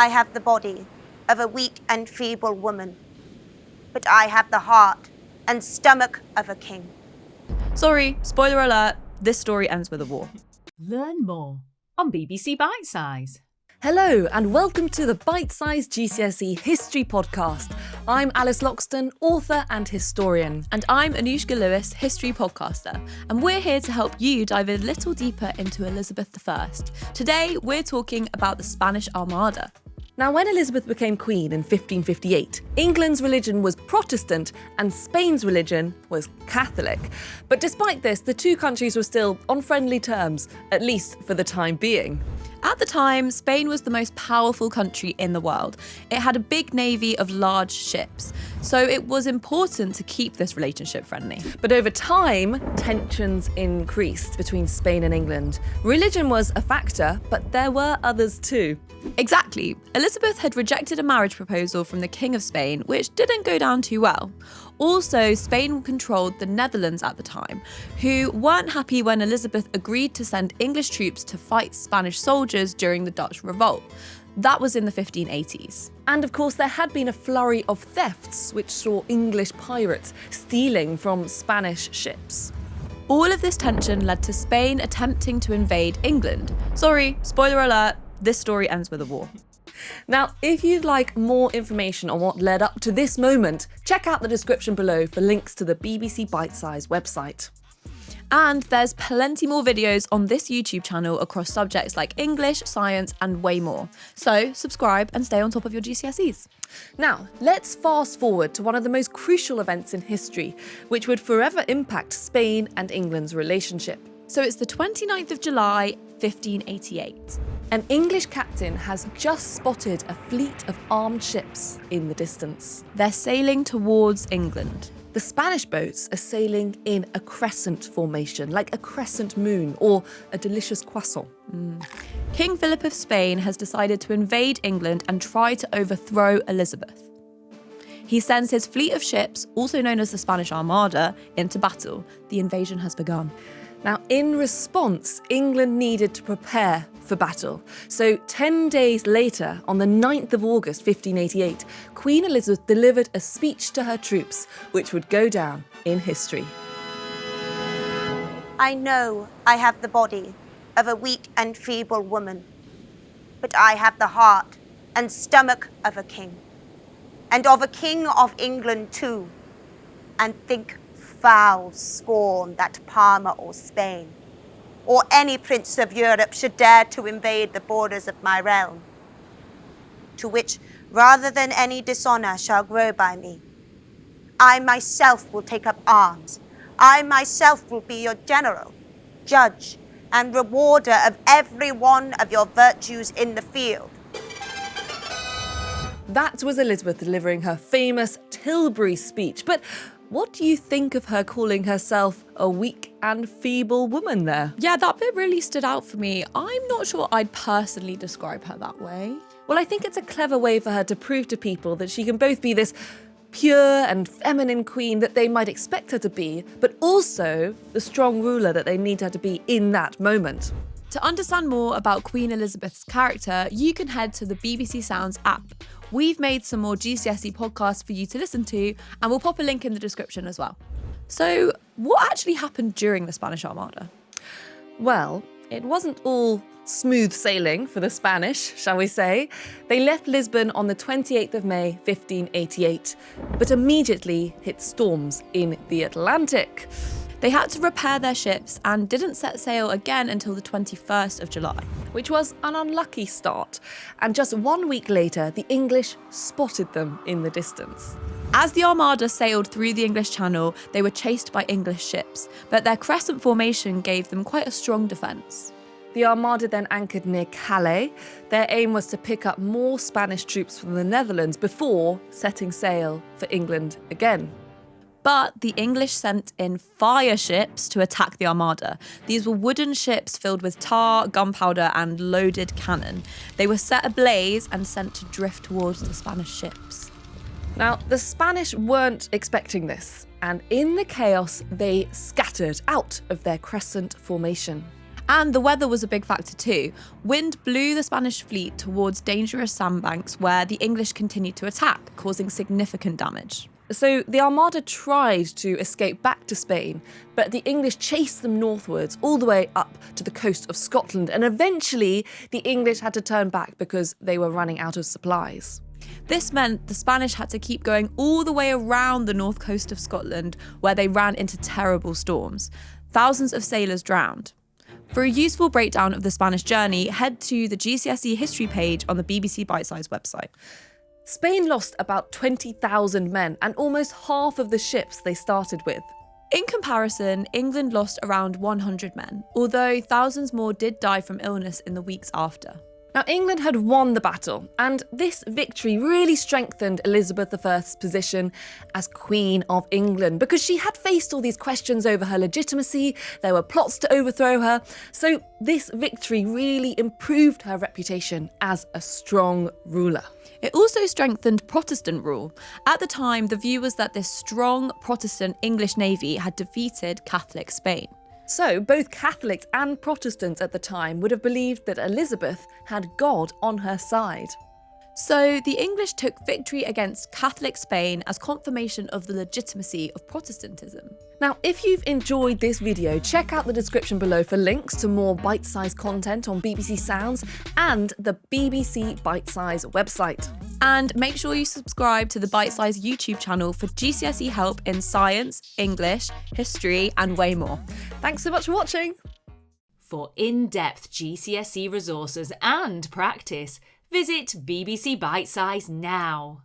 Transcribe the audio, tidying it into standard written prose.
I have the body of a weak and feeble woman, but I have the heart and stomach of a king. Sorry, spoiler alert, this story ends with a war. Learn more on BBC Bitesize. Hello and welcome to the Bitesize GCSE History Podcast. I'm Alice Loxton, author and historian. And I'm Anouska Lewis, history podcaster. And we're here to help you dive a little deeper into Elizabeth I. Today, we're talking about the Spanish Armada. Now, when Elizabeth became queen in 1558, England's religion was Protestant and Spain's religion was Catholic. But despite this, the two countries were still on friendly terms, at least for the time being. At the time, Spain was the most powerful country in the world. It had a big navy of large ships, so it was important to keep this relationship friendly. But over time, tensions increased between Spain and England. Religion was a factor, but there were others too. Exactly. Elizabeth had rejected a marriage proposal from the King of Spain, which didn't go down too well. Also, Spain controlled the Netherlands at the time, who weren't happy when Elizabeth agreed to send English troops to fight Spanish soldiers during the Dutch Revolt. That was in the 1580s. And of course, there had been a flurry of thefts, which saw English pirates stealing from Spanish ships. All of this tension led to Spain attempting to invade England. Sorry, spoiler alert, this story ends with a war. Now, if you'd like more information on what led up to this moment, check out the description below for links to the BBC Bitesize website. And there's plenty more videos on this YouTube channel across subjects like English, science, and way more. So subscribe and stay on top of your GCSEs. Now, let's fast forward to one of the most crucial events in history, which would forever impact Spain and England's relationship. So it's the 29th of July, 1588. An English captain has just spotted a fleet of armed ships in the distance. They're sailing towards England. The Spanish boats are sailing in a crescent formation, like a crescent moon or a delicious croissant. King Phillip of Spain has decided to invade England and try to overthrow Elizabeth. He sends his fleet of ships, also known as the Spanish Armada, into battle. The invasion has begun. Now, in response, England needed to prepare for battle. So 10 days later, on the 9th of August 1588, Queen Elizabeth delivered a speech to her troops, which would go down in history. I know I have the body of a weak and feeble woman, but I have the heart and stomach of a king, and of a king of England too, and think foul scorn that Parma or Spain, or any prince of Europe should dare to invade the borders of my realm, to which, rather than any dishonour shall grow by me, I myself will take up arms. I myself will be your general, judge, and rewarder of every one of your virtues in the field. That was Elizabeth delivering her famous Tilbury speech. But what do you think of her calling herself a weak and feeble woman there? Yeah, that bit really stood out for me. I'm not sure I'd personally describe her that way. Well, I think it's a clever way for her to prove to people that she can both be this pure and feminine queen that they might expect her to be, but also the strong ruler that they need her to be in that moment. To understand more about Queen Elizabeth's character, you can head to the BBC Sounds app. We've made some more GCSE podcasts for you to listen to, and we'll pop a link in the description as well. So, what actually happened during the Spanish Armada? Well, it wasn't all smooth sailing for the Spanish, shall we say. They left Lisbon on the 28th of May, 1588, but immediately hit storms in the Atlantic. They had to repair their ships and didn't set sail again until the 21st of July. Which was an unlucky start. And just 1 week later, the English spotted them in the distance. As the Armada sailed through the English Channel, they were chased by English ships, but their crescent formation gave them quite a strong defence. The Armada then anchored near Calais. Their aim was to pick up more Spanish troops from the Netherlands before setting sail for England again. But the English sent in fire ships to attack the Armada. These were wooden ships filled with tar, gunpowder, and loaded cannon. They were set ablaze and sent to drift towards the Spanish ships. Now, the Spanish weren't expecting this, and in the chaos, they scattered out of their crescent formation. And the weather was a big factor too. Wind blew the Spanish fleet towards dangerous sandbanks where the English continued to attack, causing significant damage. So the Armada tried to escape back to Spain, but the English chased them northwards all the way up to the coast of Scotland, and eventually the English had to turn back because they were running out of supplies. This meant the Spanish had to keep going all the way around the north coast of Scotland, where they ran into terrible storms. Thousands of sailors drowned. For a useful breakdown of the Spanish journey, head to the GCSE history page on the BBC Bitesize website. Spain lost about 20,000 men and almost half of the ships they started with. In comparison, England lost around 100 men, although thousands more did die from illness in the weeks after. Now, England had won the battle, and this victory really strengthened Elizabeth I's position as Queen of England because she had faced all these questions over her legitimacy. There were plots to overthrow her, so this victory really improved her reputation as a strong ruler. It also strengthened Protestant rule. At the time, the view was that this strong Protestant English navy had defeated Catholic Spain. So both Catholics and Protestants at the time would have believed that Elizabeth had God on her side. So the English took victory against Catholic Spain as confirmation of the legitimacy of Protestantism. Now, if you've enjoyed this video, check out the description below for links to more bite-sized content on BBC Sounds and the BBC Bitesize website. And make sure you subscribe to the Bitesize YouTube channel for GCSE help in science, English, history, and way more. Thanks so much for watching. For in-depth GCSE resources and practice, visit BBC Bitesize now.